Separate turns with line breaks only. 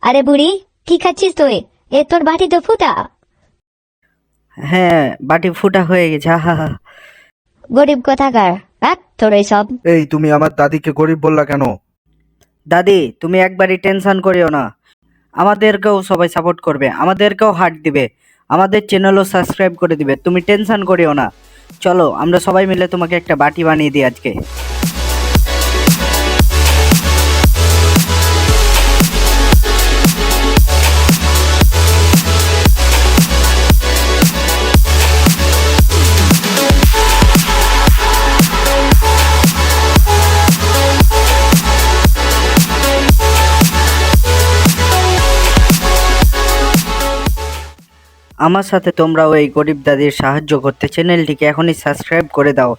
আরে বুড়ি, কি খাচ্ছিস তুই? তোর বাটি তো ফুটা।
হ্যাঁ, বাটি ফুটা হয়ে গেছে। হা হা।
গরিব কোথাকার। তোর সব।
এই তুমি আমার দাদিকে গরিব বললা কেন?
দাদি, তুমি একবারই টেনশন করিও না। আমাদেরকেও সবাই সাপোর্ট করবে, আমাদেরকেও হার্ট দিবে, আমাদের চ্যানেলও সাবস্ক্রাইব করে দিবে। তুমি টেনশন করিও না। চলো আমরা সবাই মিলে তোমাকে একটা বাটি বানিয়ে দিই আজকে। আমার সাথে তোমরাও এই গরিব দাদির সাহায্য করতে চ্যানেলটিকে এখনই সাবস্ক্রাইব করে দাও।